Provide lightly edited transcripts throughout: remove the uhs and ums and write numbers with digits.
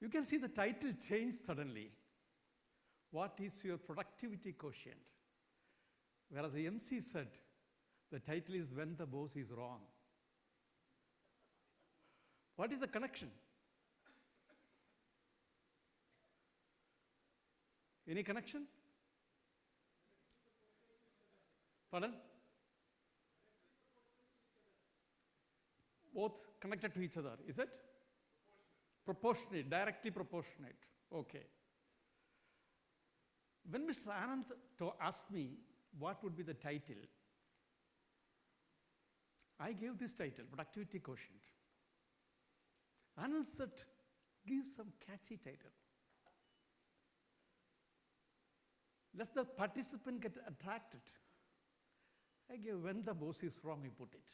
You can see the title change suddenly. What is your productivity quotient? Whereas the MC said, the title is When the Boss is Wrong. What is the connection? Any connection? Pardon? Both connected to each other, is it? Proportionate, directly proportionate. Okay. When Mr. Anand asked me what would be the title, I gave this title, Productivity Quotient. Anand said, give some catchy title. Let the participant get attracted. I gave When the Boss is Wrong, he put it.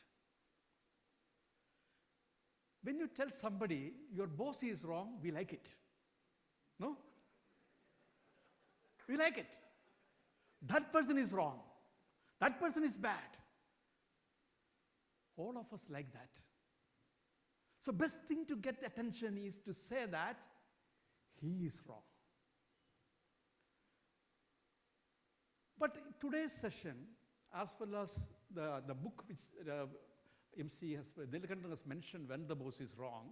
When you tell somebody your boss is wrong, we like it. No? We like it. That person is wrong. That person is bad. All of us like that. So best thing to get attention is to say that he is wrong. But today's session, as well as the book which MC has, Dilkantan has mentioned, When the Boss is Wrong,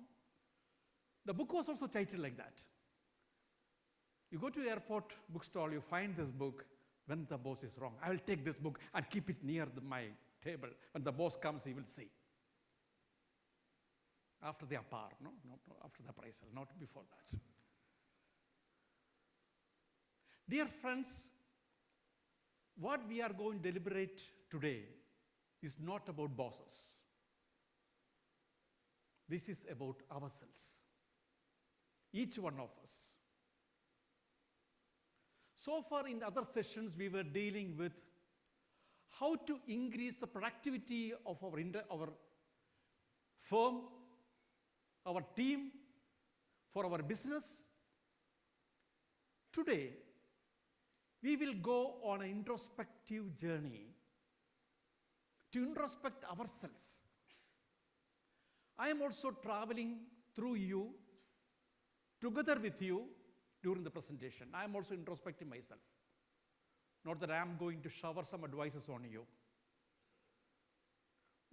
the book was also titled like that. You go to airport bookstall, you find this book, When the Boss is Wrong. I will take this book and keep it near my table. When the boss comes, he will see. After the apar, no, after the appraisal, not before that. Dear friends, what we are going to deliberate today is not about bosses. This is about ourselves, each one of us. So far in other sessions, we were dealing with how to increase the productivity of our firm, our team, for our business. Today, we will go on an introspective journey to introspect ourselves. I am also traveling through you, together with you, during the presentation. I am also introspecting myself. Not that I am going to shower some advices on you.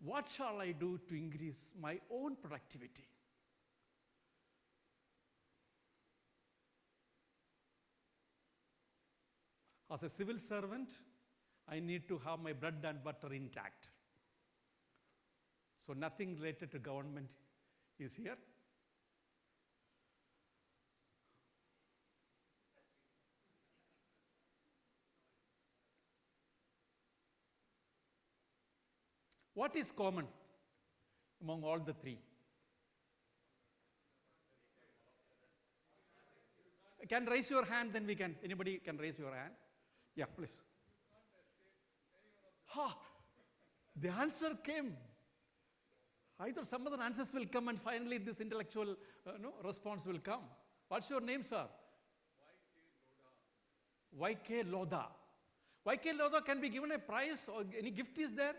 What shall I do to increase my own productivity? As a civil servant, I need to have my bread and butter intact. So nothing related to government is here. What is common among all the three? Can raise your hand, then we can, anybody can raise your hand. Yeah, please. Ha! The answer came. I thought some other answers will come and finally this intellectual response will come. What's your name, sir? Y.K. Lodha. Y.K. Lodha can be given a prize or any gift is there,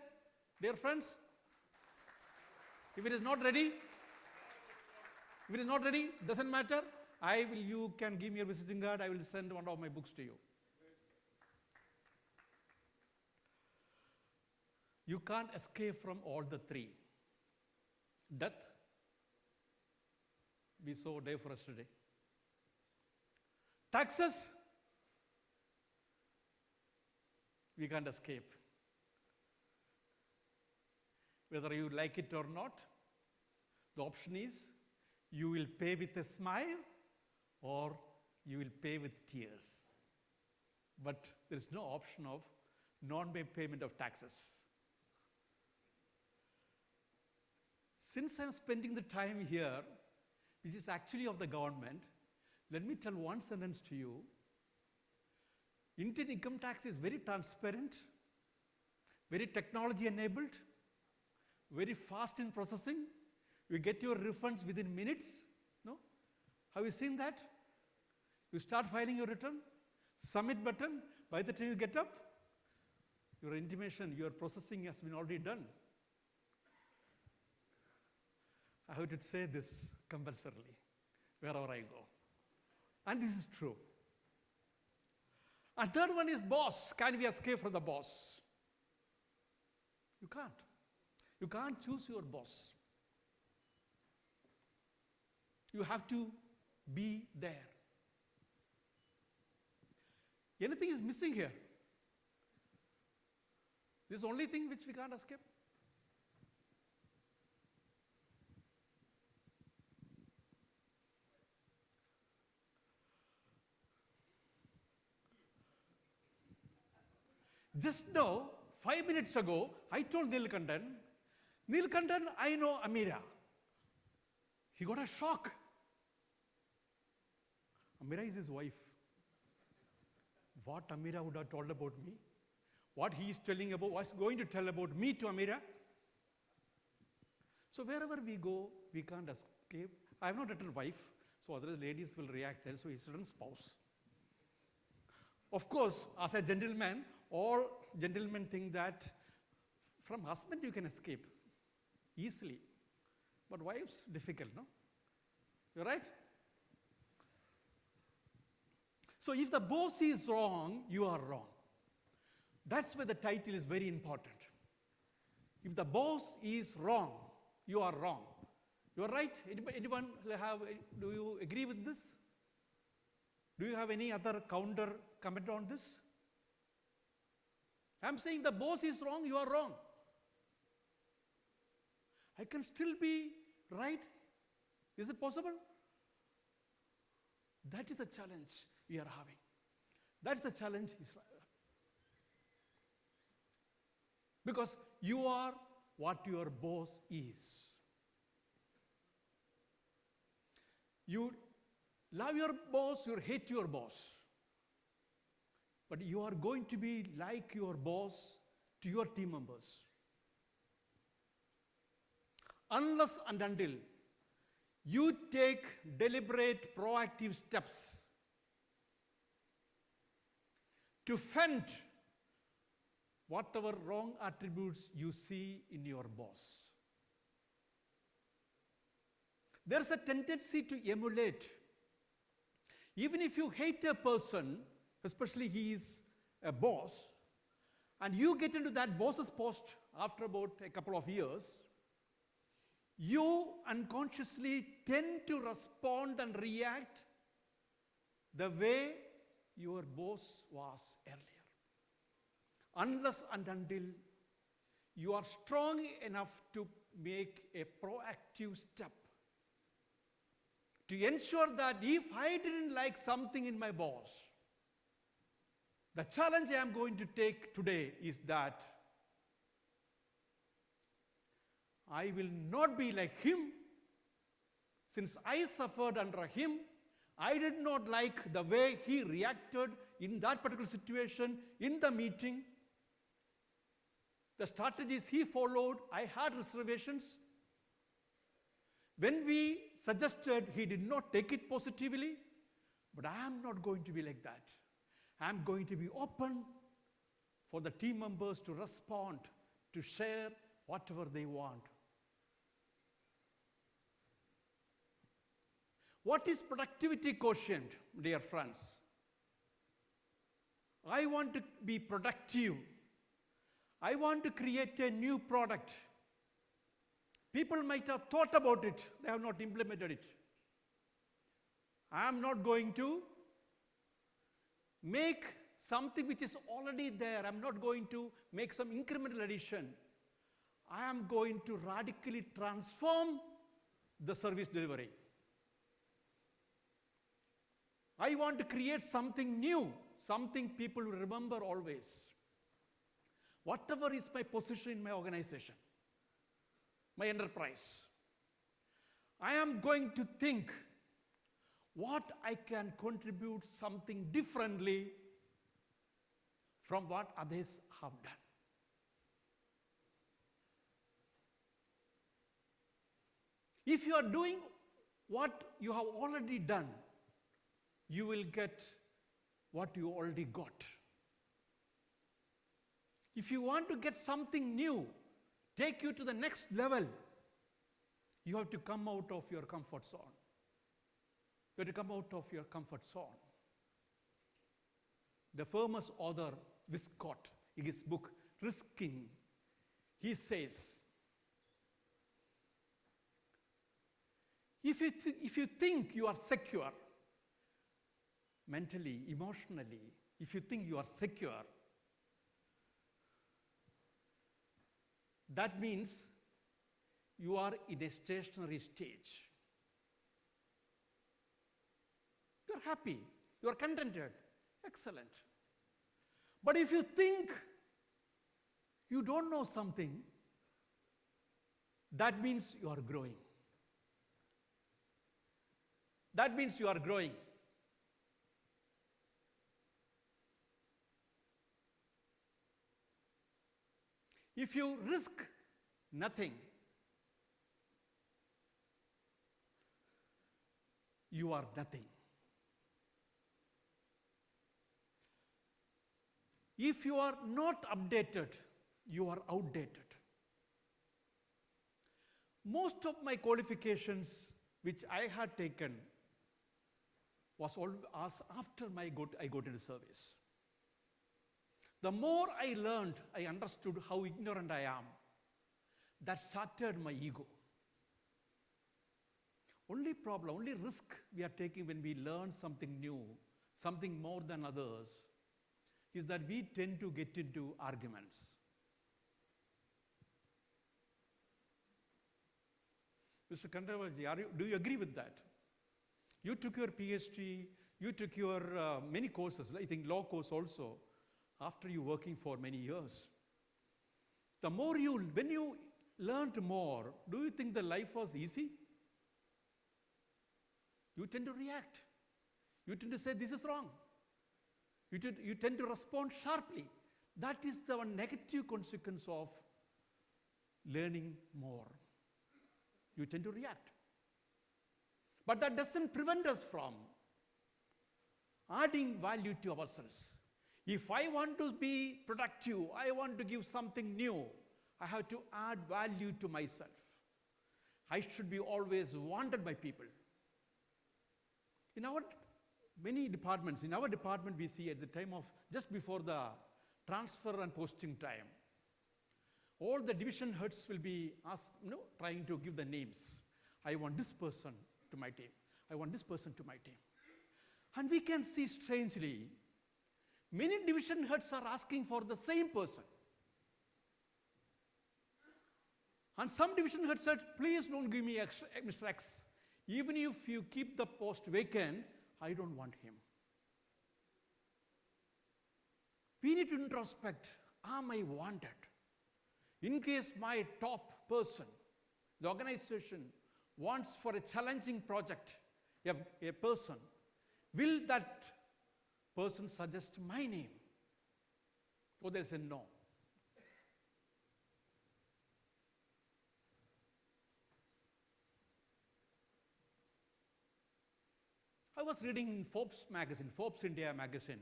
dear friends? If it is not ready, doesn't matter. You can give me your visiting card, I will send one of my books to you. You can't escape from all the three. Death, we saw day for us today. Taxes, we can't escape. Whether you like it or not, the option is you will pay with a smile or you will pay with tears. But there is no option of non-payment of taxes. Since I'm spending the time here, which is actually of the government, let me tell one sentence to you. Indian income tax is very transparent, very technology enabled, very fast in processing. You get your refunds within minutes. No? Have you seen that? You start filing your return, submit button, by the time you get up, your intimation, your processing has been already done. I have to say this compulsorily, wherever I go. And this is true. And third one is boss. Can we escape from the boss? You can't. You can't choose your boss. You have to be there. Anything is missing here. This is the only thing which we can't escape. Just now, 5 minutes ago, I told Neelkandan, I know Amira. He got a shock. Amira is his wife. What Amira would have told about me? What he is telling about, what's going to tell about me to Amira? So wherever we go, we can't escape. I have not written wife, so other ladies will react there, so he's written spouse. Of course, as a gentleman, all gentlemen think that from husband you can escape easily. But wives, difficult, no? You're right? So if the boss is wrong, you are wrong. That's why the title is very important. If the boss is wrong, you are wrong. You are right? Anyone do you agree with this? Do you have any other counter comment on this? I'm saying the boss is wrong, you are wrong. I can still be right. Is it possible? That is the challenge we are having. That's the challenge. Because you are what your boss is. You love your boss, you hate your boss. But you are going to be like your boss to your team members. Unless and until you take deliberate, proactive steps to fend whatever wrong attributes you see in your boss. There's a tendency to emulate. Even if you hate a person, especially he is a boss, and you get into that boss's post after about a couple of years, you unconsciously tend to respond and react the way your boss was earlier. Unless and until you are strong enough to make a proactive step to ensure that if I didn't like something in my boss, the challenge I am going to take today is that I will not be like him. Since I suffered under him, I did not like the way he reacted in that particular situation, in the meeting. The strategies he followed, I had reservations. When we suggested, he did not take it positively, but I am not going to be like that. I am going to be open for the team members to respond, to share whatever they want. What is productivity quotient, dear friends? I want to be productive. I want to create a new product. People might have thought about it, they have not implemented it. I am not going to make something which is already there. I'm not going to make some incremental addition. I am going to radically transform the service delivery. I want to create something new, something people will remember always. Whatever is my position in my organization, my enterprise, I am going to think what I can contribute something differently from what others have done. If you are doing what you have already done, you will get what you already got. If you want to get something new, take you to the next level, you have to come out of your comfort zone. You have to come out of your comfort zone. The famous author Viscott, in his book Risking, he says, if you think you are secure, mentally, emotionally, if you think you are secure, that means you are in a stationary stage. You are happy, you are contented, excellent. But if you think you don't know something, that means you are growing. That means you are growing. If you risk nothing, you are nothing. If you are not updated, you are outdated. Most of my qualifications which I had taken was after I got into service. The more I learned, I understood how ignorant I am. That shattered my ego. Only problem, only risk we are taking when we learn something new, something more than others, is that we tend to get into arguments. Mr. Kandravarji, do you agree with that? You took your PhD, you took your many courses, I think law course also, after you working for many years. The more when you learned more, do you think the life was easy? You tend to react. You tend to say, this is wrong. You tend to respond sharply. That is the one negative consequence of learning more. You tend to react. But that doesn't prevent us from adding value to ourselves. If I want to be productive, I want to give something new, I have to add value to myself. I should be always wanted by people. In our many departments, in our department we see at the time of, just before the transfer and posting time, all the division heads will be trying to give the names. I want this person to my team. I want this person to my team. And we can see strangely, many division heads are asking for the same person. And some division heads said, please don't give me Mr. X. Even if you keep the post vacant, I don't want him. We need to introspect, am I wanted? In case my top person, the organization wants for a challenging project, a person, will that person suggest my name? Or they say no. I was reading in Forbes magazine, Forbes India magazine,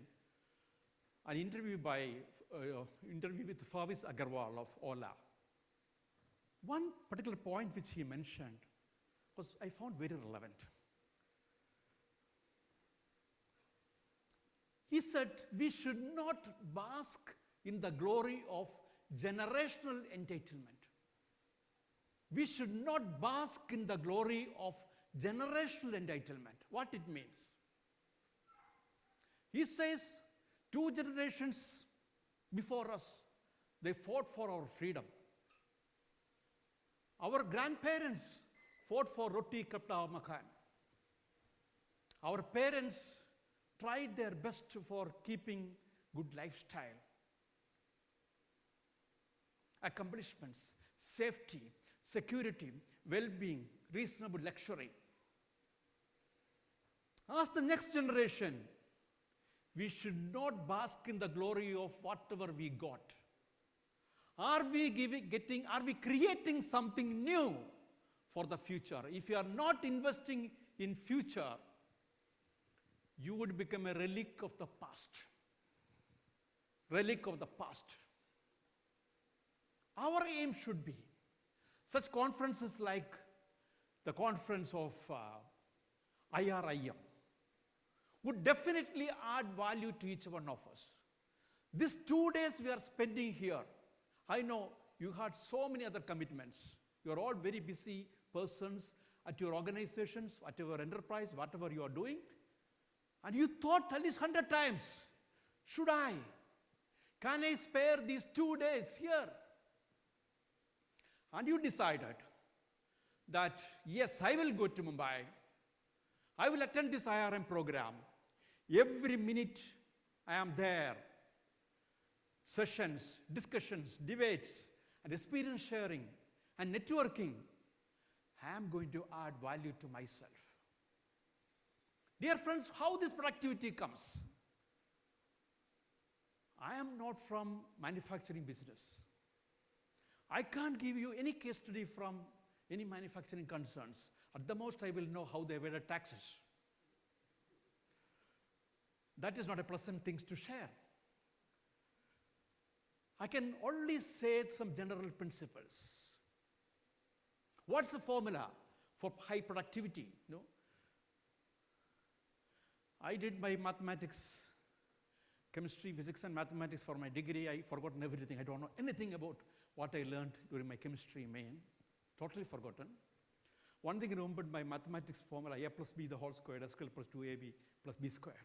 an interview with Fawaz Agarwal of Ola. One particular point which he mentioned was I found very relevant. He said we should not bask in the glory of generational entitlement. We should not bask in the glory of generational entitlement. What it means? He says 2 generations before us, they fought for our freedom. Our grandparents fought for roti kapda makan. Our parents tried their best for keeping good lifestyle. Accomplishments, safety, security, well-being, reasonable luxury. As the next generation, we should not bask in the glory of whatever we got. Are we creating something new for the future? If you are not investing in future, you would become a relic of the past. Relic of the past. Our aim should be such conferences like the conference of IRIM, would definitely add value to each one of us. These 2 days we are spending here, I know you had so many other commitments. You are all very busy persons at your organizations, at your enterprise, whatever you are doing. And you thought at least 100 times, should I? Can I spare these 2 days here? And you decided that, yes, I will go to Mumbai. I will attend this IRM program. Every minute I am there. Sessions, discussions, debates, and experience sharing, and networking. I am going to add value to myself. Dear friends, how this productivity comes? I am not from manufacturing business. I can't give you any case study from any manufacturing concerns. At the most, I will know how they evaded taxes. That is not a pleasant thing to share. I can only say some general principles. What's the formula for high productivity? No? I did my mathematics, chemistry, physics, and mathematics for my degree. I forgotten everything. I don't know anything about what I learned during my chemistry main. Totally forgotten. One thing I remembered, my mathematics formula, a plus b the whole squared, s squared plus 2ab plus b squared,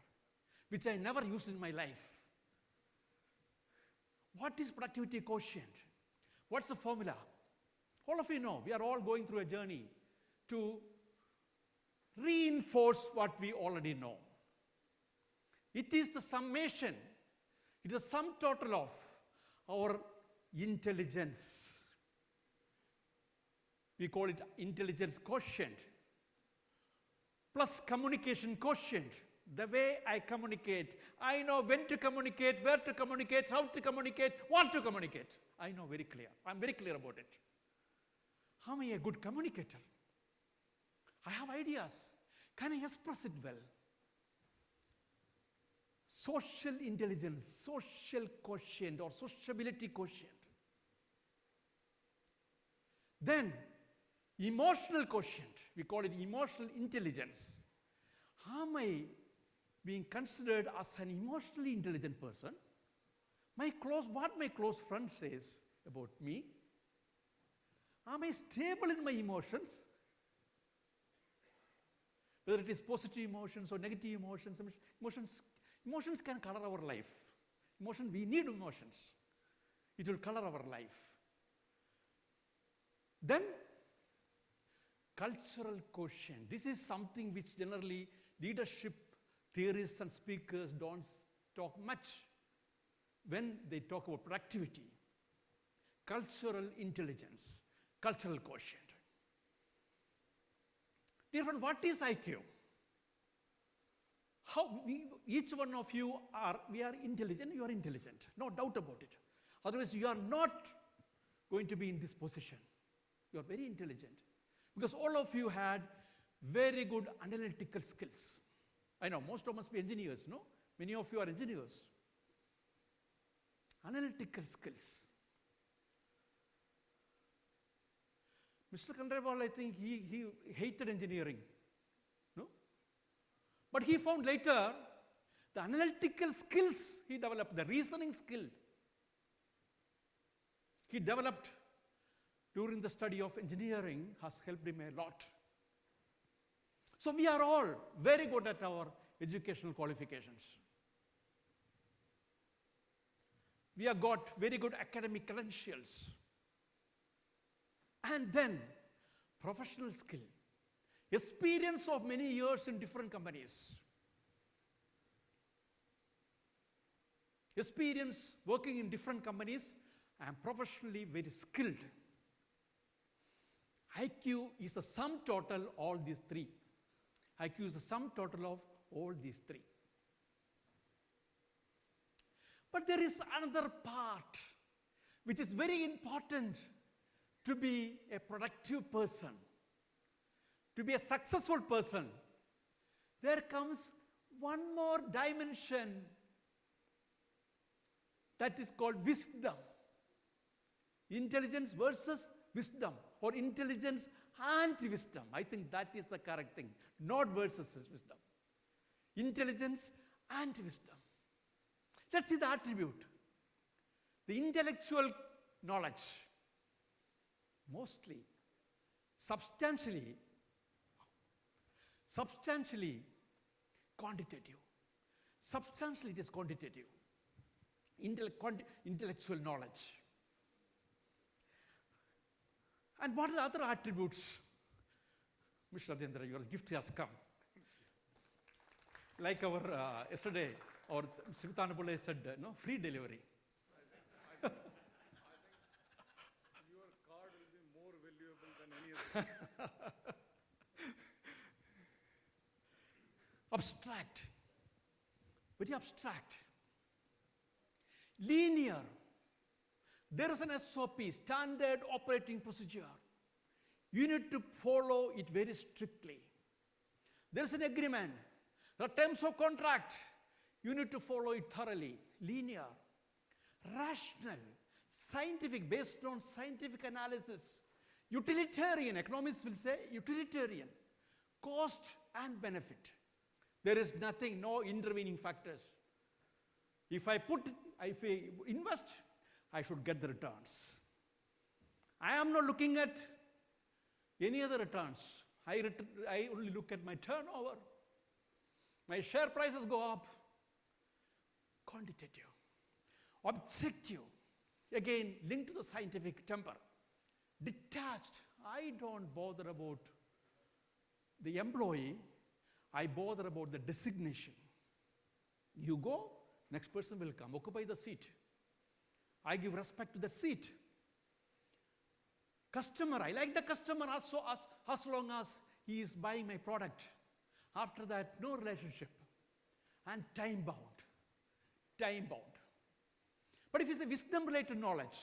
which I never used in my life. What is productivity quotient? What's the formula? All of you know, we are all going through a journey to reinforce what we already know. It is the summation, it is the sum total of our intelligence. We call it intelligence quotient, plus communication quotient. The way I communicate, I know when to communicate, where to communicate, how to communicate, what to communicate. I know very clear. I'm very clear about it. How am I a good communicator? I have ideas. Can I express it well? Social intelligence, social quotient or sociability quotient. Then emotional quotient, we call it emotional intelligence. How am I being considered as an emotionally intelligent person? What my close friend says about me? Am I stable in my emotions? Whether it is positive emotions or negative emotions, emotions can color our life. We need emotions. It will color our life. Then, cultural quotient. This is something which generally leadership theorists and speakers don't talk much when they talk about productivity. Cultural intelligence, cultural quotient. Dear friend, what is IQ? Each one of you we are intelligent, you are intelligent, no doubt about it. Otherwise, you are not going to be in this position. You are very intelligent. Because all of you had very good analytical skills. I know, most of us be engineers, no? Many of you are engineers. Analytical skills. Mr. Kandrewal, I think he hated engineering, no? But he found later the analytical skills he developed, the reasoning skill he developed during the study of engineering has helped him a lot. So we are all very good at our educational qualifications. We have got very good academic credentials. And then professional skill, experience of many years in different companies, experience working in different companies, and professionally very skilled. IQ is the sum total of all these three. IQ is the sum total of all these three. But there is another part which is very important to be a productive person, to be a successful person. There comes one more dimension that is called wisdom. Intelligence versus wisdom, or intelligence and wisdom. I think that is the correct thing. Not versus wisdom. Intelligence and wisdom. Let's see the attribute. The intellectual knowledge, mostly, substantially quantitative. Substantially it is quantitative. Intellectual knowledge. And what are the other attributes? Mr. Adendra, your gift has come. Like our yesterday, our Sibichen said, free delivery. I think your card will be more valuable than any other. Abstract. Very abstract. Linear. There is an SOP, standard operating procedure. You need to follow it very strictly. There is an agreement. There are terms of contract. You need to follow it thoroughly. Linear, rational, scientific, based on scientific analysis. Utilitarian, economists will say utilitarian. Cost and benefit. There is nothing, no intervening factors. If I invest, I should get the returns. I am not looking at any other returns. I only look at my turnover. My share prices go up. Quantitative. Objective. Again, linked to the scientific temper. Detached. I don't bother about the employee. I bother about the designation. You go, next person will come, occupy the seat. I give respect to the seat. Customer, I like the customer as long as he is buying my product. After that, no relationship. And time bound. Time bound. But if it's a wisdom-related knowledge,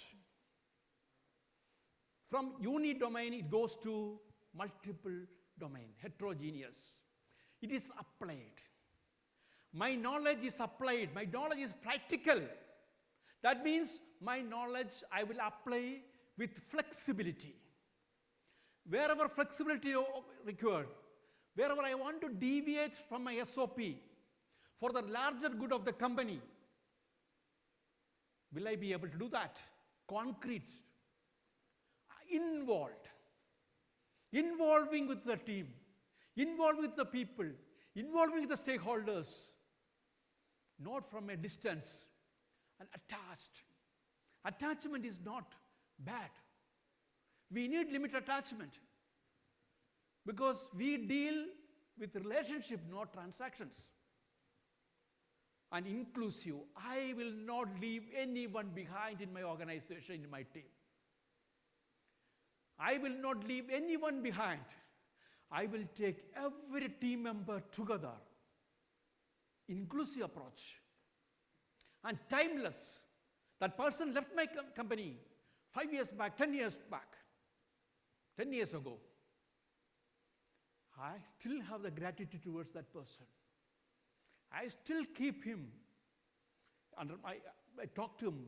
from uni-domain it goes to multiple domain, heterogeneous. It is applied. My knowledge is applied. My knowledge is practical. That means my knowledge I will apply with flexibility. Wherever flexibility required, wherever I want to deviate from my SOP for the larger good of the company, will I be able to do that? Concrete. Involved. Involving with the team. Involved with the people. Involving the stakeholders. Not from a distance. And attached. Attachment is not bad. We need limit attachment. Because we deal with relationship, not transactions. And inclusive. I will not leave anyone behind in my organization, in my team. I will not leave anyone behind. I will take every team member together. Inclusive approach. And timeless. That person left my company 5 years back, 10 years back, 10 years ago. I still have the gratitude towards that person. I still keep him. I talk to him.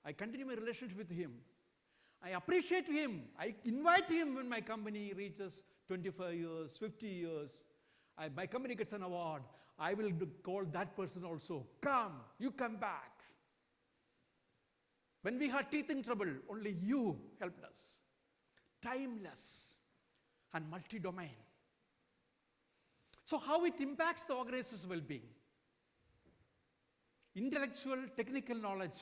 I continue my relationship with him. I appreciate him. I invite him when my company reaches 25 years, 50 years. My company gets an award. I will call that person also. Come, you come back. When we had teeth in trouble, only you helped us. Timeless and multi-domain. So how it impacts the organization's well-being? Intellectual, technical knowledge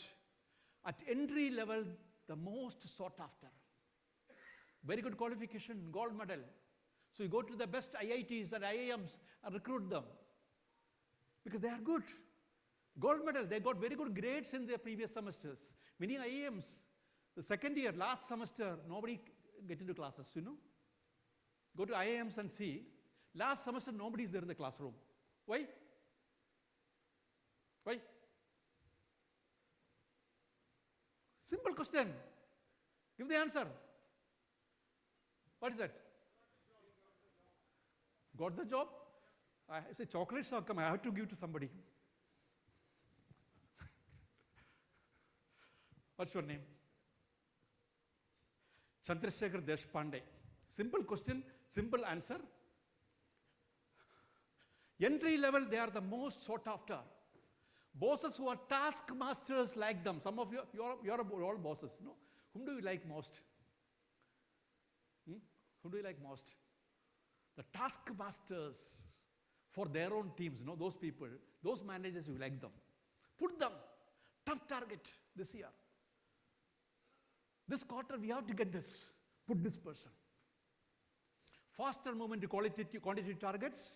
at entry level, the most sought after. Very good qualification, gold medal. So you go to the best IITs and IIMs and recruit them. Because they are good. Gold medal, they got very good grades in their previous semesters. Many IIMs, the second year, last semester, nobody get into classes, Go to IIMs and see. Last semester, nobody is there in the classroom. Why? Why? Simple question. Give the answer. What is that? Got the job? I say chocolates have come. I have to give to somebody. What's your name? Chandrasekhar Deshpande. Simple question, simple answer. Entry level, they are the most sought after. Bosses who are taskmasters like them. Some of you, you're all bosses, no? Whom do you like most? Who do you like most? The taskmasters for their own teams, no? Those people, those managers, you like them. Put them, tough target this year. This quarter, we have to get this. Put this person. Faster movement to quantity targets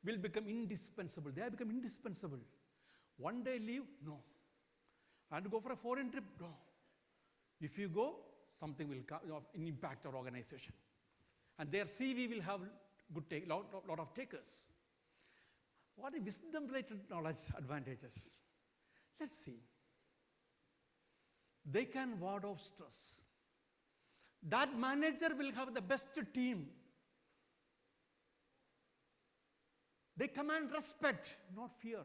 will become indispensable. They have become indispensable. One day leave? No. And go for a foreign trip? No. If you go, something will impact our organization. And their CV will have lot of takers. What are wisdom-related knowledge advantages? Let's see. They can ward off stress. That manager will have the best team. They command respect, not fear.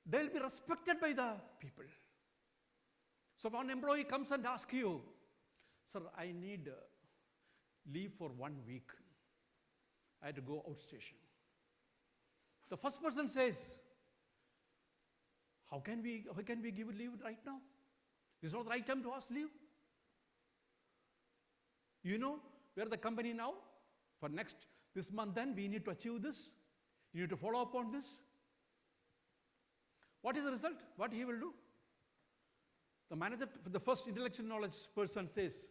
They will be respected by the people. So if one employee comes and asks you, sir, I need leave for 1 week. I had to go outstation. The first person says, how can we give leave right now? It's not the right time to ask leave. You know, we are the company now. For this month then, we need to achieve this. You need to follow up on this. What is the result? What he will do? The manager, the first intellectual knowledge person says,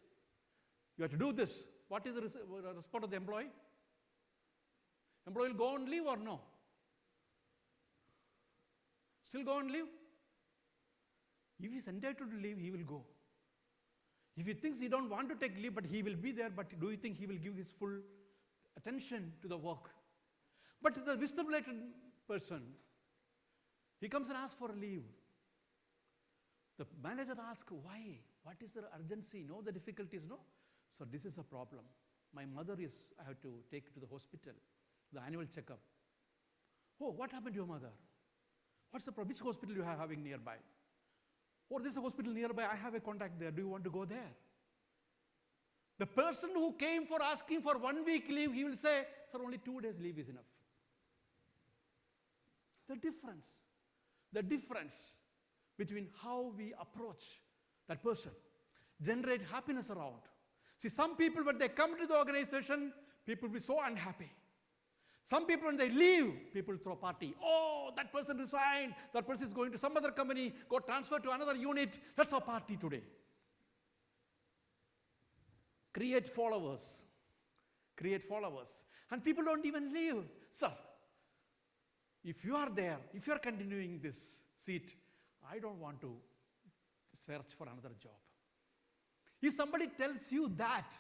you have to do this. What is the response of the employee? Employee will go on leave or no? Still go on leave? If he is entitled to leave, he will go. If he thinks he don't want to take leave, but he will be there, but do you think he will give his full attention to the work? But the wisdom-related person, he comes and asks for a leave. The manager asks, why? What is the urgency? No, the difficulties, no? So this is a problem. My mother I have to take to the hospital, the annual checkup. Oh, what happened to your mother? What's the problem? Which hospital you are having nearby? Or there's a hospital nearby, I have a contact there. Do you want to go there? The person who came for asking for 1 week leave, he will say, sir, only 2 days leave is enough. The difference between how we approach that person, generate happiness around. See, some people, when they come to the organization, people will be so unhappy. Some people, when they leave, people throw a party. Oh, that person resigned. That person is going to some other company, got transferred to another unit. Let's have a party today. Create followers. And people don't even leave. Sir, if you are there, if you are continuing this seat, I don't want to search for another job. If somebody tells you that,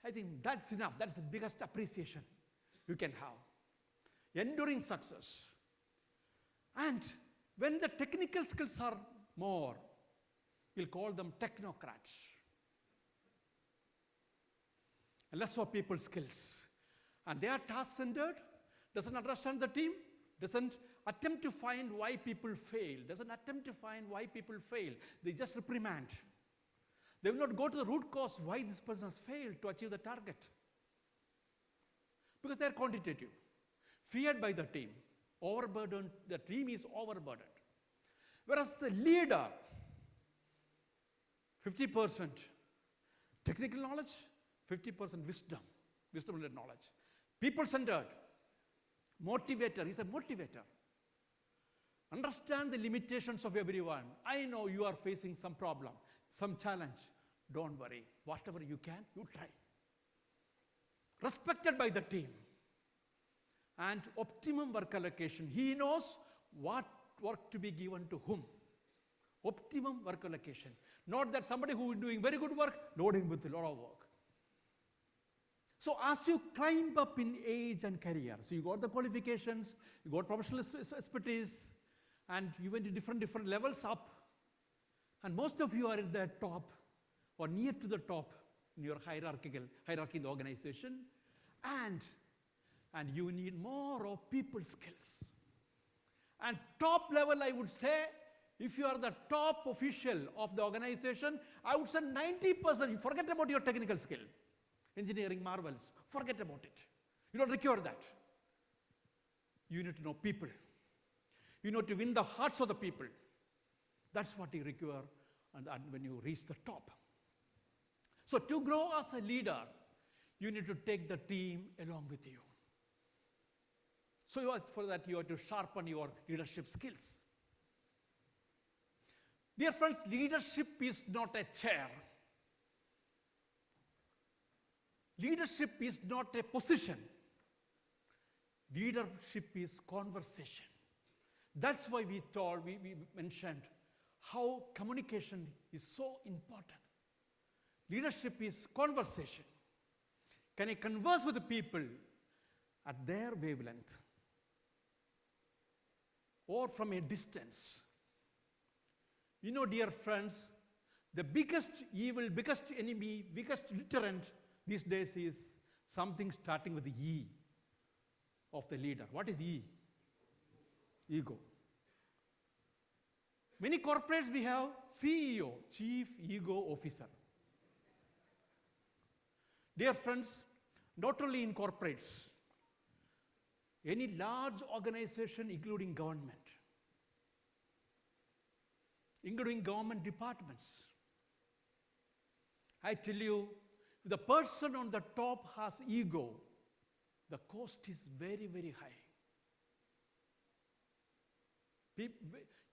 I think that's enough. That's the biggest appreciation you can have. Enduring success. And when the technical skills are more, we'll call them technocrats. And less of people skills. And they are task-centered, doesn't understand the team, doesn't attempt to find why people fail, They just reprimand. They will not go to the root cause why this person has failed to achieve the target. Because they are quantitative. Feared by the team, overburdened, the team is overburdened. Whereas the leader, 50% technical knowledge, 50% wisdom-led knowledge. People-centered, motivator, he's a motivator. Understand the limitations of everyone. I know you are facing some problem, some challenge. Don't worry, whatever you can, you try. Respected by the team. And optimum work allocation. He knows what work to be given to whom. Optimum work allocation. Not that somebody who is doing very good work, load him with a lot of work. So as you climb up in age and career, so you got the qualifications, you got professional expertise, and you went to different levels up. And most of you are at the top or near to the top in your hierarchy in the organization. And you need more of people skills. And top level, I would say, if you are the top official of the organization, I would say 90%, you forget about your technical skill. engineering marvels. Forget about it. You don't require that. You need to know people. You need to win the hearts of the people. That's what you require and when you reach the top. So to grow as a leader, you need to take the team along with you. So for that, you have to sharpen your leadership skills. Dear friends, leadership is not a chair. Leadership is not a position. Leadership is conversation. That's why we mentioned how communication is so important. Leadership is conversation. Can I converse with the people at their wavelength or from a distance? You know, dear friends, the biggest evil, biggest enemy, biggest deterrent these days is something starting with the E of the leader. What is E? Ego. Many corporates we have CEO, Chief Ego Officer. Dear friends, not only in corporates, any large organization including government departments, I tell you, if the person on the top has ego, the cost is very, very high.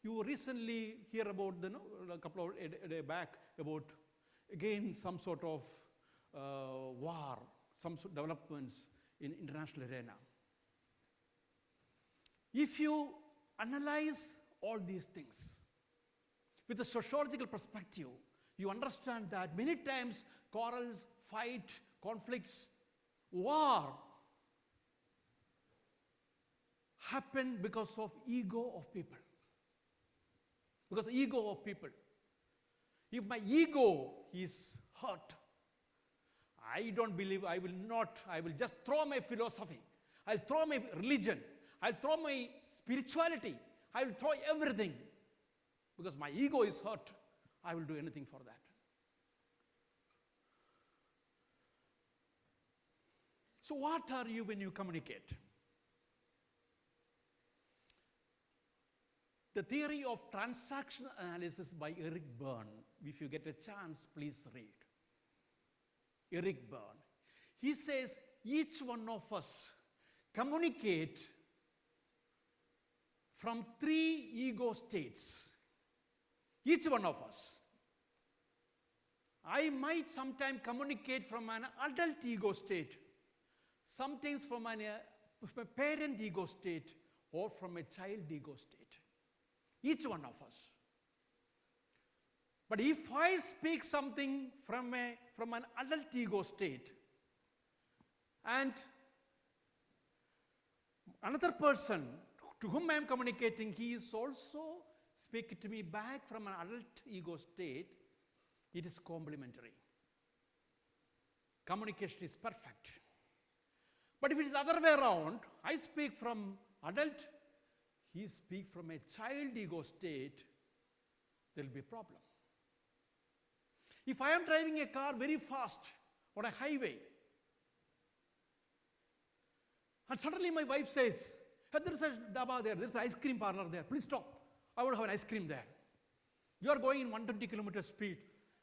You recently hear about, a couple of days back, about again some sort of war, some sort of developments in international arena. If you analyze all these things with a sociological perspective, you understand that many times quarrels, fight, conflicts, war happen because of ego of people. Because of ego of people. If my ego is hurt, I don't believe I will just throw my philosophy. I'll throw my religion. I'll throw my spirituality. I will throw everything. Because my ego is hurt, I will do anything for that. So what are you when you communicate? The theory of transactional analysis by Eric Berne. If you get a chance, please read. Eric Berne. He says each one of us communicate from 3 ego states. Each one of us. I might sometimes communicate from an adult ego state, sometimes from a parent ego state, or from a child ego state. Each one of us. But if I speak something from an adult ego state, and another person to whom I am communicating, he is also speaking to me back from an adult ego state, it is complementary. Communication is perfect. But if it is the other way around, I speak from adult, he speaks from a child ego state, there will be a problem. If I am driving a car very fast on a highway, and suddenly my wife says, hey, there is a dhaba there, there is an ice cream parlor there, please stop. I want to have an ice cream there. You are going in 120 kilometer speed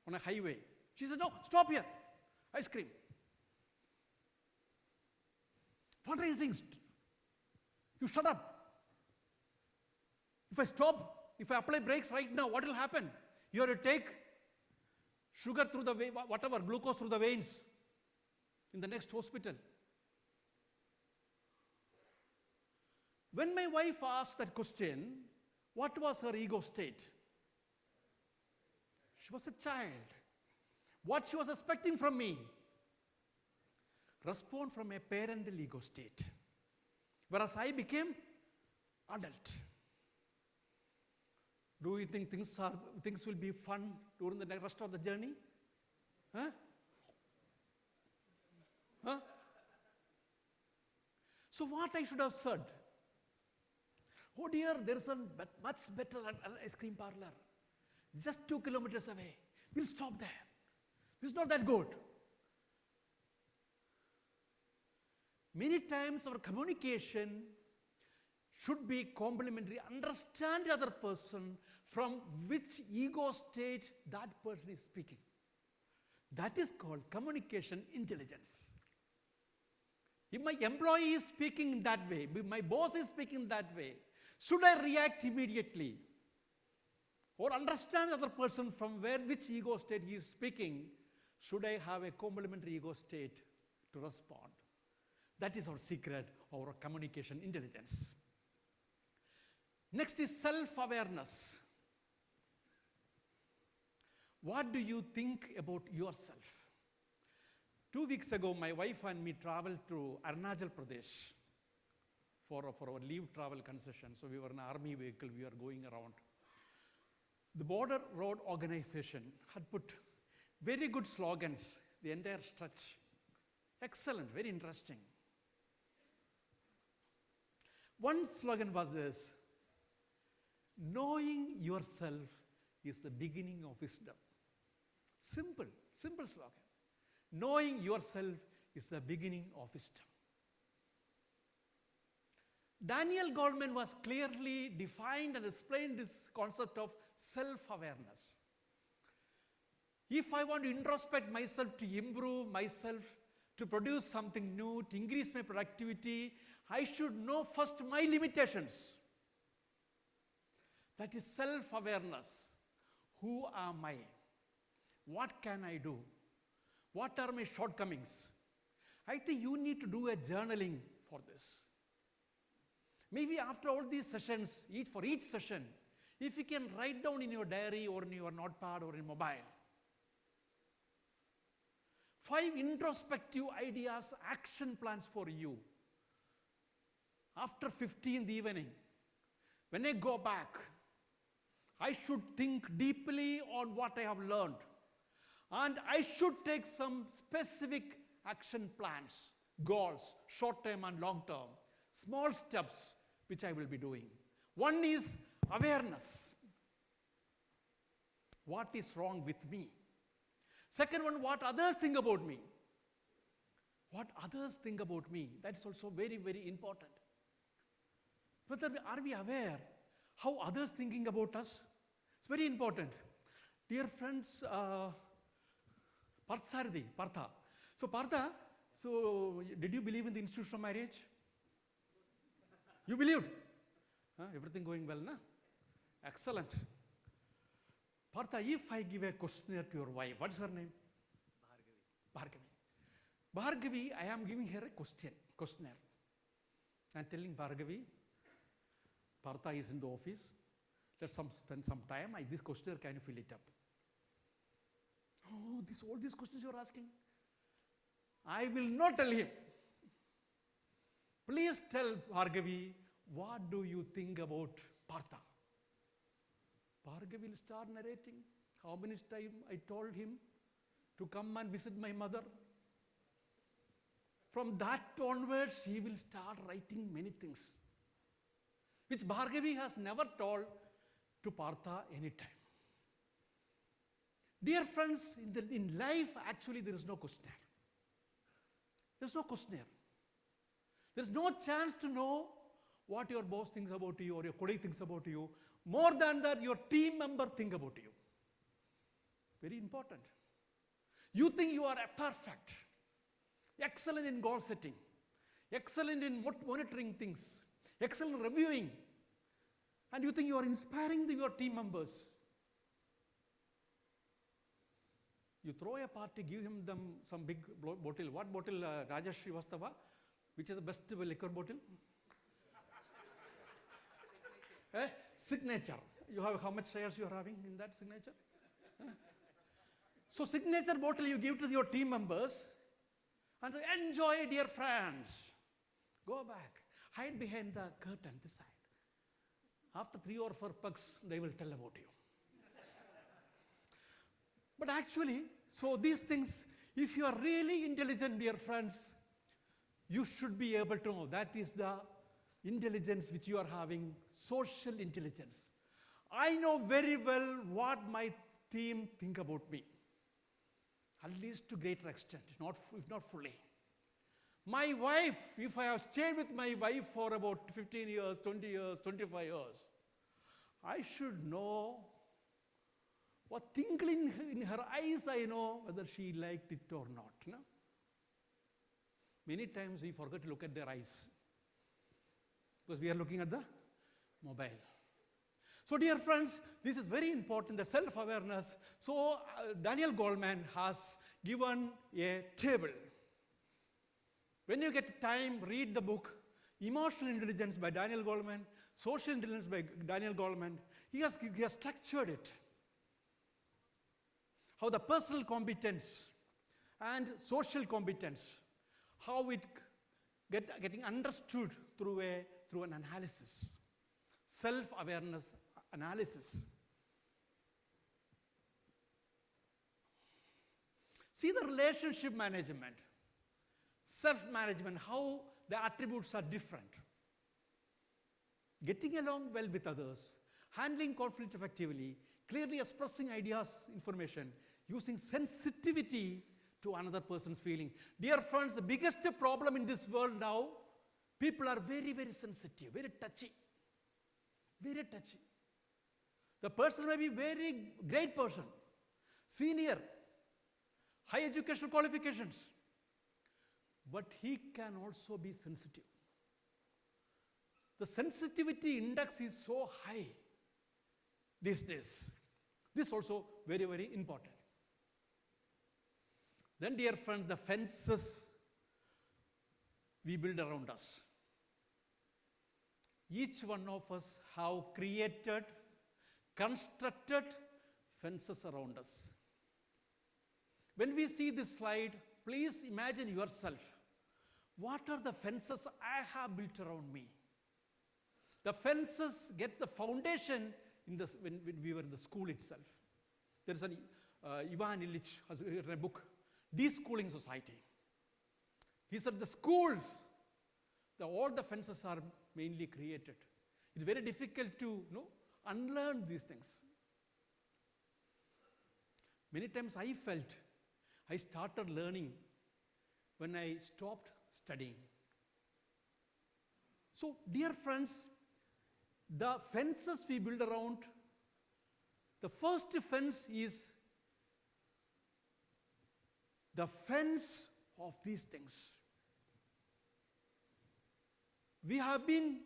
on a highway. She says, no, stop here, ice cream. What are you saying? You shut up. If I stop, if I apply brakes right now, what will happen? You have to take sugar through the vein, whatever, glucose through the veins in the next hospital. When my wife asked that question, what was her ego state? She was a child. What she was expecting from me? Respond from a parental ego state. Whereas I became adult. Do you think things will be fun during the rest of the journey? Huh? Huh? So what I should have said? Oh dear, there is a much better ice cream parlor. Just 2 kilometers away. We'll stop there. This is not that good. Many times our communication should be complementary. Understand the other person from which ego state that person is speaking. That is called communication intelligence. If my employee is speaking in that way, if my boss is speaking that way, should I react immediately? Or understand the other person from which ego state he is speaking? Should I have a complementary ego state to respond? That is our secret, our communication intelligence. Next is self-awareness. What do you think about yourself? 2 weeks ago, my wife and me traveled to Arunachal Pradesh for our leave travel concession. So we were in an army vehicle, we were going around. The Border Road Organization had put very good slogans, the entire stretch. Excellent, very interesting. One slogan was this: knowing yourself is the beginning of wisdom. Simple, simple slogan. Knowing yourself is the beginning of wisdom. Daniel Goleman was clearly defined and explained this concept of self-awareness. If I want to introspect myself, to improve myself, to produce something new, to increase my productivity, I should know first my limitations. That is self-awareness. Who am I? What can I do? What are my shortcomings? I think you need to do a journaling for this. Maybe after all these sessions, for each session, if you can write down in your diary or in your notepad or in mobile, 5 introspective ideas, action plans for you. After 15th evening, when I go back, I should think deeply on what I have learned. And I should take some specific action plans, goals, short-term and long-term, small steps which I will be doing. One is awareness. What is wrong with me? Second one, what others think about me. What others think about me. That is also very, very important. Are we aware how others thinking about us? It's very important. Dear friends, Partha. So Partha, did you believe in the institution of marriage? You believed? Everything going well, na? Excellent. Partha, if I give a questionnaire to your wife, what is her name? Bhargavi, I am giving her a questionnaire. I am telling Bhargavi, Partha is in the office. Let's spend some time. This questionnaire, can you fill it up? Oh, all these questions you are asking. I will not tell him. Please tell Bhargavi, what do you think about Partha? Bhargavi will start narrating how many times I told him to come and visit my mother. From that onwards, he will start writing many things, which Bhargavi has never told to Partha any time. Dear friends, in life, actually, there is no questionnaire. There is no questionnaire. There is no chance to know what your boss thinks about you or your colleague thinks about you. More than that, your team member think about you. Very important. You think you are perfect, excellent in goal setting, excellent in monitoring things, excellent in reviewing, and you think you are inspiring your team members. You throw a party, give them some big bottle. What bottle, Rajesh Srivastava? Which is the best liquor bottle? Signature. You have how much shares you are having in that signature? So signature bottle you give to your team members and say, enjoy, dear friends. Go back. Hide behind the curtain this side. After 3 or 4 pucks, they will tell about you. But actually, so these things, if you are really intelligent, dear friends, you should be able to know. That is the intelligence which you are having, social intelligence. I know very well what my team think about me, at least to greater extent, if not fully. My wife, if I have stayed with my wife for about 15 years, 20 years, 25 years, I should know what twinkling in her eyes I know whether she liked it or not. No? Many times we forget to look at their eyes because we are looking at the mobile. So dear friends, this is very important, the self-awareness. So Daniel Goleman has given a table. When you get time, read the book, Emotional Intelligence by Daniel Goleman, Social Intelligence by Daniel Goleman. He has structured it. How the personal competence and social competence, how it getting understood through an analysis, self-awareness analysis. See the relationship management, self-management, how the attributes are different. Getting along well with others, handling conflict effectively, clearly expressing ideas, information, using sensitivity to another person's feeling. Dear friends, the biggest problem in this world now, people are very, very sensitive, very touchy. Very touchy. The person may be very great person, senior, high educational qualifications, but he can also be sensitive. The sensitivity index is so high these days. This is also very, very important. Then, dear friends, the fences we build around us. Each one of us have created, constructed fences around us. When we see this slide, please imagine yourself. What are the fences I have built around me? The fences get the foundation when we were in the school itself. There is an Ivan Illich has written a book, Deschooling Society. He said the schools, all the fences are mainly created. It's very difficult to unlearn these things. Many times I felt I started learning when I stopped studying. So, dear friends, the fences we build around, the first fence is the fence of these things. We have been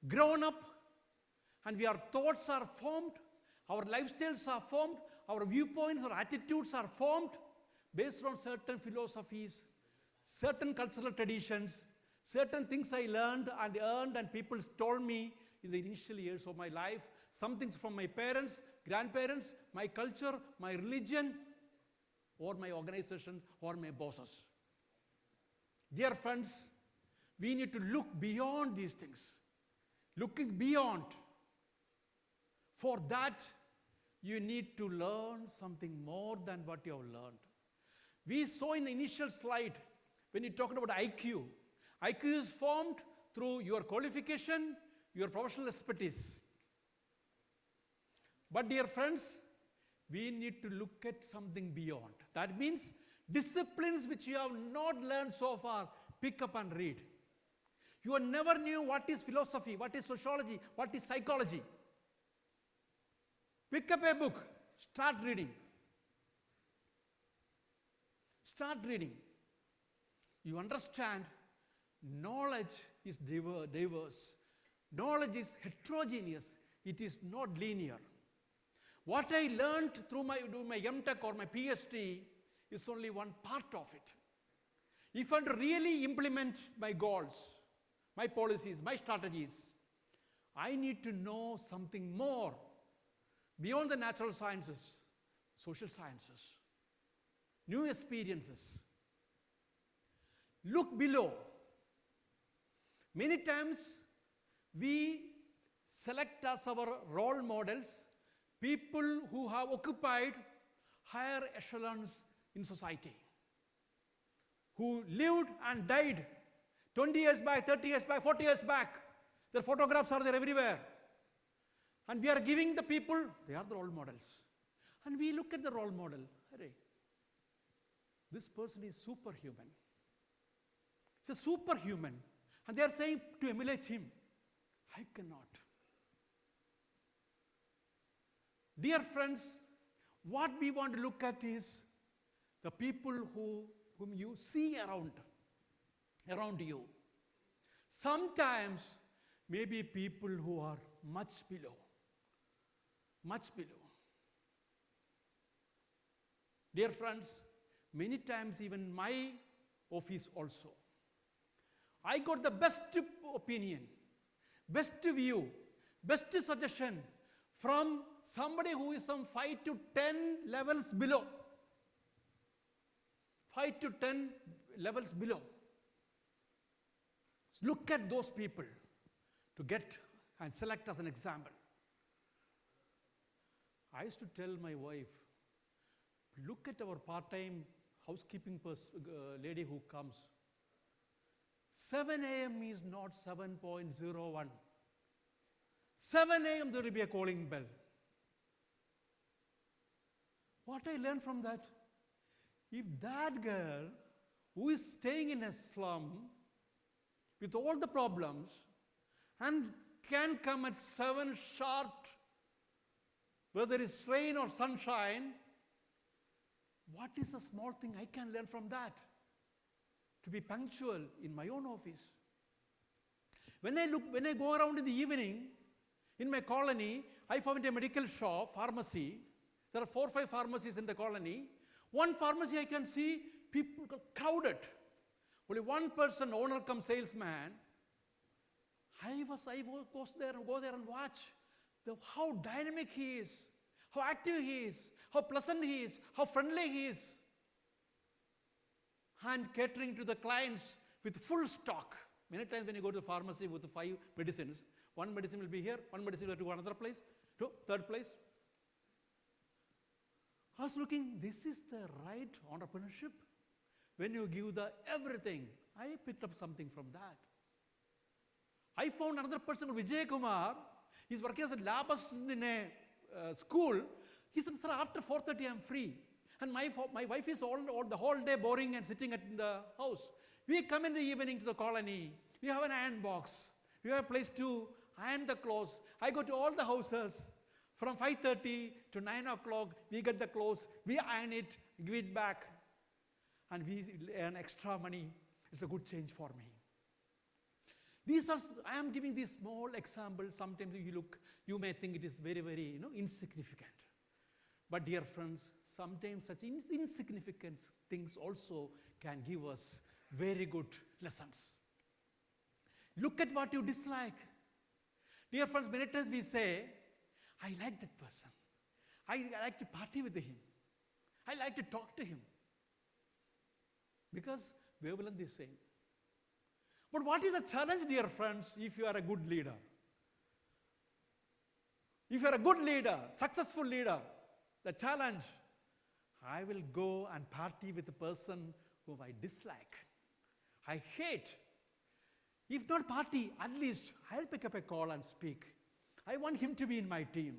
grown up and our thoughts are formed, our lifestyles are formed, our viewpoints or attitudes are formed based on certain philosophies, certain cultural traditions, certain things I learned and earned and people told me in the initial years of my life, some things from my parents, grandparents, my culture, my religion, or my organization, or my bosses. Dear friends, we need to look beyond these things. Looking beyond. For that, you need to learn something more than what you have learned. We saw in the initial slide, when you talked about IQ. IQ is formed through your qualification, your professional expertise. But dear friends, we need to look at something beyond. That means disciplines which you have not learned so far, pick up and read. You never knew what is philosophy, what is sociology, what is psychology. Pick up a book, start reading. Start reading. You understand knowledge is diverse. Knowledge is heterogeneous. It is not linear. What I learned through my MTech or my PhD is only one part of it. If I really implement my goals, my policies, my strategies, I need to know something more beyond the natural sciences, social sciences, new experiences. Look below. Many times we select as our role models people who have occupied higher echelons in society, who lived and died 20 years back, 30 years back, 40 years back. Their photographs are there everywhere. And we are giving the people, they are the role models. And we look at the role model. Hurray, this person is superhuman. He's a superhuman. And they are saying to emulate him. I cannot. Dear friends, what we want to look at is the people whom you see around you. Sometimes maybe people who are much below. Dear friends, many times even my office also, I got the best opinion, best view, best suggestion from somebody who is some 5 to 10 levels below. 5 to 10 levels below. Look at those people to get and select as an example. I used to tell my wife, look at our part-time housekeeping lady who comes. 7 a.m. is not 7.01. 7 a.m. there will be a calling bell. What I learned from that, if that girl who is staying in a slum with all the problems and can come at 7 sharp, whether it's rain or sunshine, what is a small thing I can learn from that? To be punctual in my own office. When I go around in the evening, in my colony, I found a medical shop, pharmacy. There are 4 or 5 pharmacies in the colony. One pharmacy I can see people crowded. Only one person, owner come salesman. I go there and watch how dynamic he is, how active he is, how pleasant he is, how friendly he is. And catering to the clients with full stock. Many times when you go to the pharmacy with 5 medicines, one medicine will be here, one medicine will go to another place, to third place. I was looking, this is the right entrepreneurship. When you give the everything, I picked up something from that. I found another person, Vijay Kumar. He's working as a lab assistant in a school. He said, sir, after 4:30 I'm free. And my wife is the whole day boring and sitting at the house. We come in the evening to the colony. We have an iron box. We have a place to iron the clothes. I go to all the houses. From 5:30 to 9 o'clock, we get the clothes. We iron it, give it back. And we earn extra money. It's a good change for me. I am giving these small examples. Sometimes you may think it is very, very insignificant. But dear friends, sometimes such insignificant things also can give us very good lessons. Look at what you dislike. Dear friends, many times we say, I like that person. I like to party with him. I like to talk to him. Because wavelength is same. But what is the challenge, dear friends, if you are a good leader? If you are a good leader, successful leader, the challenge, I will go and party with a person whom I dislike. I hate. If not party, at least I'll pick up a call and speak. I want him to be in my team.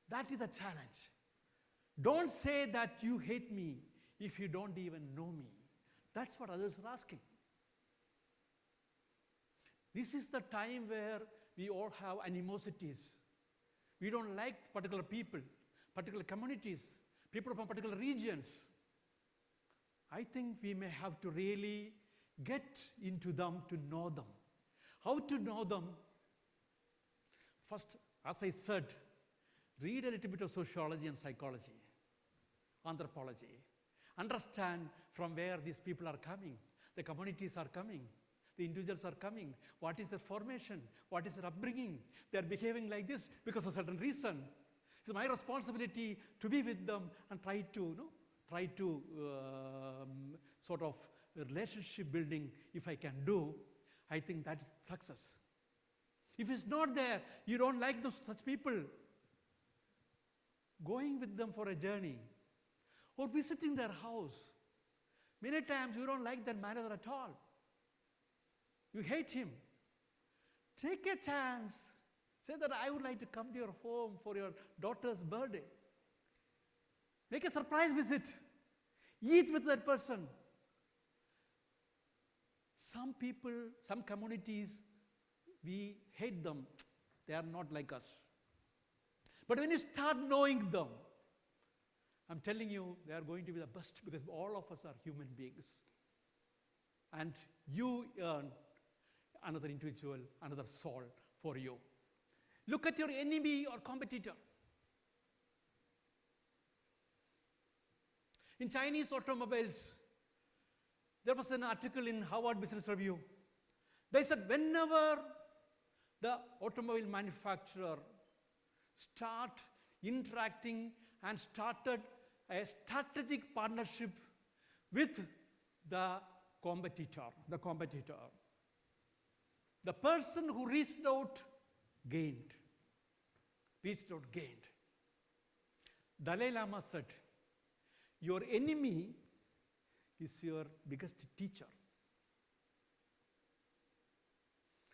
That is the challenge. Don't say that you hate me if you don't even know me. That's what others are asking. This is the time where we all have animosities. We don't like particular people, particular communities, people from particular regions. I think we may have to really get into them to know them. How to know them? First, as I said, read a little bit of sociology and psychology, anthropology. Understand from where these people are coming, the communities are coming, the individuals are coming. What is their formation? What is their upbringing? They are behaving like this because of a certain reason. It's my responsibility to be with them and try to sort of relationship building. If I can do, I think that is success. If it's not there, you don't like such people, going with them for a journey or visiting their house. Many times you don't like that manager at all. You hate him. Take a chance. Say that I would like to come to your home for your daughter's birthday. Make a surprise visit. Eat with that person. Some people, some communities, we hate them. They are not like us. But when you start knowing them, I'm telling you, they are going to be the best because all of us are human beings. And you earn another individual, another soul for you. Look at your enemy or competitor. In Chinese automobiles, there was an article in Harvard Business Review. They said whenever the automobile manufacturer start interacting and started a strategic partnership with the competitor, the person who reached out gained. Dalai Lama said, your enemy is your biggest teacher.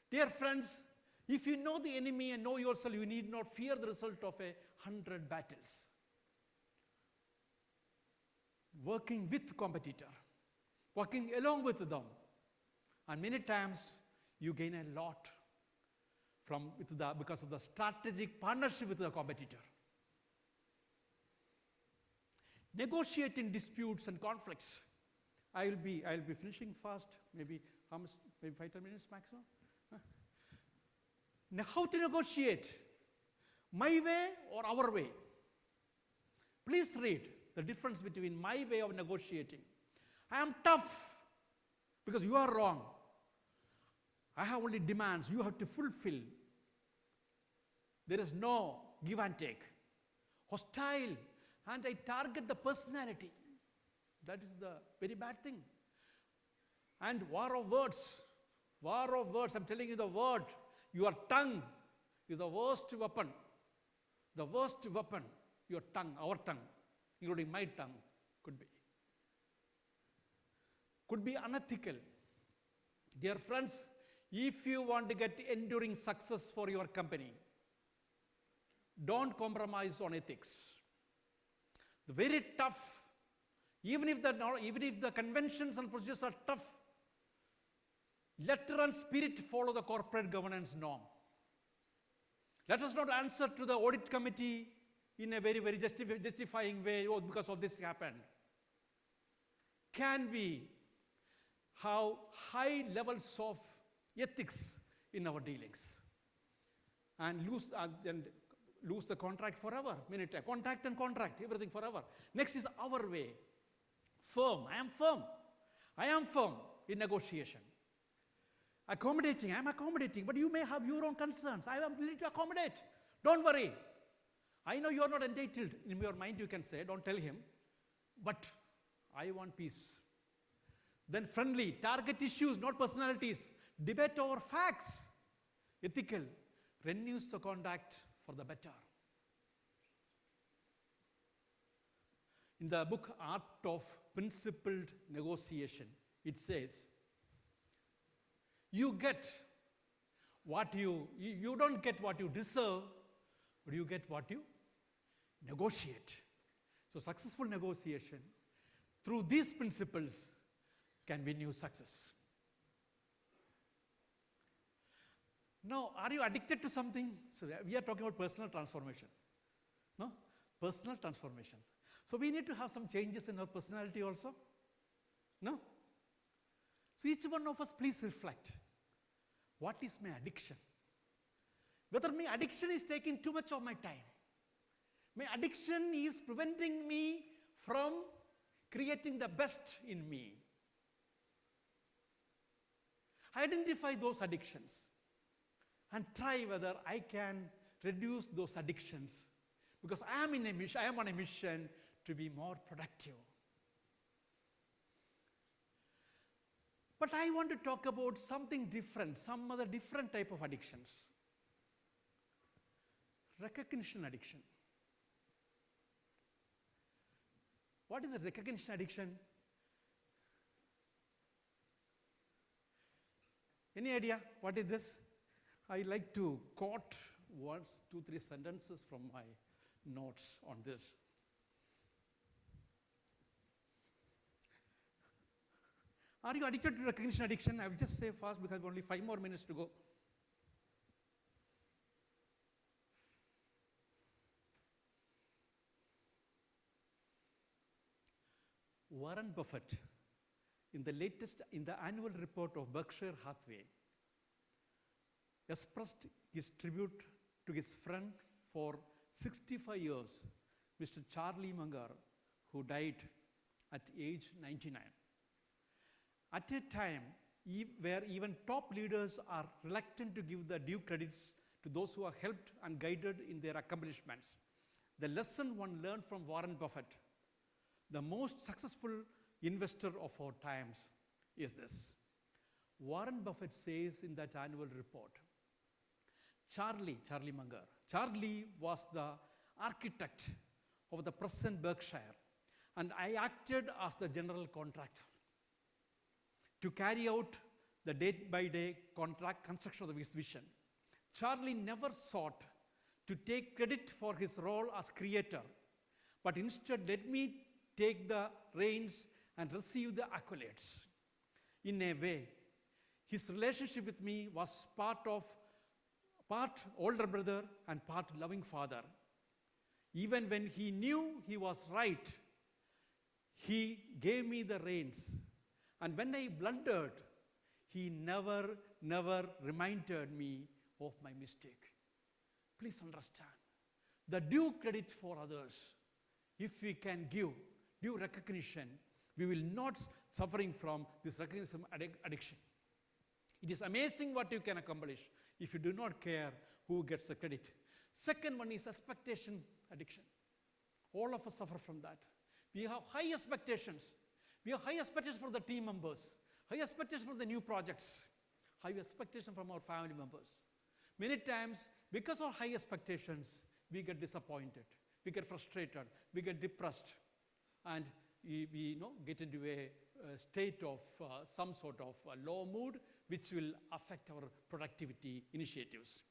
Dear friends, if you know the enemy and know yourself, you need not fear the result of 100 battles. Working with competitor, working along with them, and many times you gain a lot because of the strategic partnership with the competitor. Negotiating disputes and conflicts. I'll be finishing fast. Maybe how much? Maybe 5-10 minutes maximum. Now, how to negotiate? My way or our way? Please read the difference between my way of negotiating. I am tough because you are wrong. I have only demands you have to fulfill. There is no give and take. Hostile, and I target the personality. That is the very bad thing. And war of words. I'm telling you the word. Your tongue is the worst weapon. The worst weapon, your tongue, our tongue, including my tongue, could be. Could be unethical. Dear friends, if you want to get enduring success for your company, don't compromise on ethics. The very tough, even if the conventions and procedures are tough, letter and spirit follow the corporate governance norm. Let us not answer to the audit committee in a very, very justifying way, oh, because of this happened. Can we have high levels of ethics in our dealings and lose the contract forever? Contract and contract, everything forever. Next is our way. Firm. I am firm in negotiation. Accommodating, I am accommodating, but you may have your own concerns. I am willing to accommodate. Don't worry. I know you are not entitled. In your mind you can say, don't tell him, but I want peace. Then friendly, target issues, not personalities. Debate over facts. Ethical, renews the conduct for the better. In the book Art of Principled Negotiation, it says, you get what you don't get what you deserve, but you get what you negotiate. So successful negotiation through these principles can win you success. Now, are you addicted to something? So we are talking about personal transformation. No? Personal transformation. So we need to have some changes in our personality also. No? So each one of us, please reflect. What is my addiction? Whether my addiction is taking too much of my time. My addiction is preventing me from creating the best in me. Identify those addictions and try whether I can reduce those addictions, because I am on a mission to be more productive. But I want to talk about something different, some other different type of addictions. Recognition addiction. What is a recognition addiction? Any idea what is this? I like to quote 2-3 sentences from my notes on this. Are you addicted to recognition addiction? I will just say fast because only 5 more minutes to go. Warren Buffett, in the annual report of Berkshire Hathaway, expressed his tribute to his friend for 65 years, Mr. Charlie Munger, who died at age 99. At a time where even top leaders are reluctant to give the due credits to those who are helped and guided in their accomplishments, the lesson one learned from Warren Buffett, the most successful investor of our times, is this. Warren Buffett says in that annual report, Charlie Munger, Charlie was the architect of the present Berkshire, and I acted as the general contractor to carry out the day-by-day contract construction of his vision. Charlie never sought to take credit for his role as creator, but instead let me take the reins and receive the accolades. In a way, his relationship with me was part older brother and part loving father. Even when he knew he was right, he gave me the reins. And when I blundered, he never reminded me of my mistake. Please understand, the due credit for others, if we can give due recognition, we will not suffering from this recognition addiction. It is amazing what you can accomplish if you do not care who gets the credit. Second one is expectation addiction. All of us suffer from that. We have high expectations. We have high expectations for the team members, high expectations for the new projects, high expectations from our family members. Many times, because of high expectations, we get disappointed, we get frustrated, we get depressed, and we get into a state of some sort of low mood, which will affect our productivity initiatives.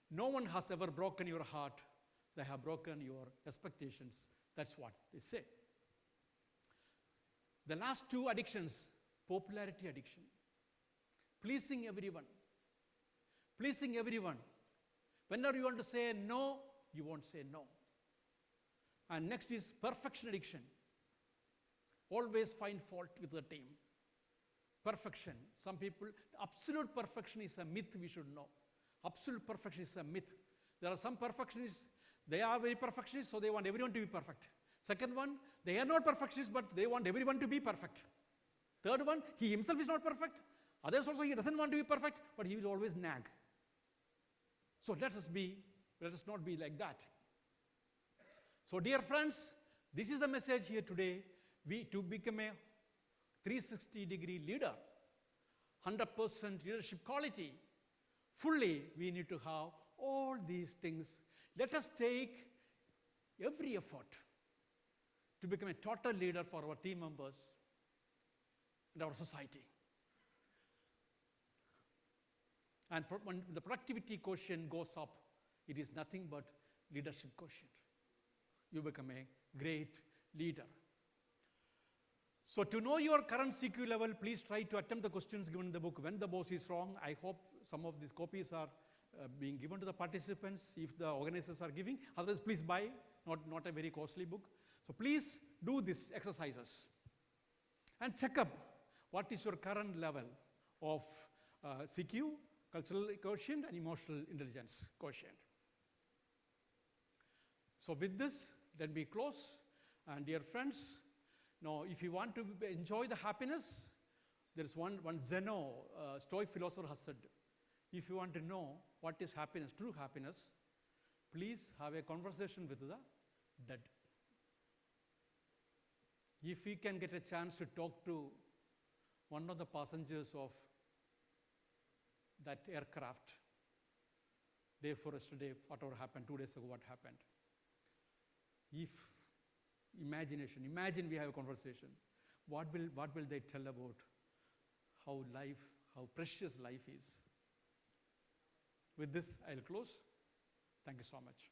No one has ever broken your heart. They have broken your expectations. That's what they say. The last two addictions, popularity addiction. Pleasing everyone. Pleasing everyone. Whenever you want to say no, you won't say no. And next is perfection addiction. Always find fault with the team. Perfection. Some people, absolute perfection is a myth we should know. Absolute perfection is a myth. There are some perfectionists, they are very perfectionists, so they want everyone to be perfect. Second one, they are not perfectionists, but they want everyone to be perfect. Third one, he himself is not perfect. Others also, he doesn't want to be perfect, but he will always nag. So let us not be like that. So dear friends, this is the message here today. To become a 360-degree leader, 100% leadership quality, fully we need to have all these things. Let us take every effort to become a total leader for our team members and our society. And when the productivity quotient goes up, it is nothing but leadership quotient. You become a great leader. So to know your current CQ level, please try to attempt the questions given in the book, When the Boss is Wrong. I hope some of these copies are being given to the participants if the organizers are giving. Otherwise, please buy, not a very costly book. So please do these exercises and check up what is your current level of CQ, cultural quotient, and emotional intelligence quotient. So with this, let me close. And dear friends, now if you want to enjoy the happiness, there is one Zeno, Stoic philosopher, has said, if you want to know what is happiness, true happiness, please have a conversation with the dead. If we can get a chance to talk to one of the passengers of that aircraft, day before yesterday, whatever happened, 2 days ago, what happened. If imagine we have a conversation, what will they tell about how precious life is? With this, I'll close. Thank you so much.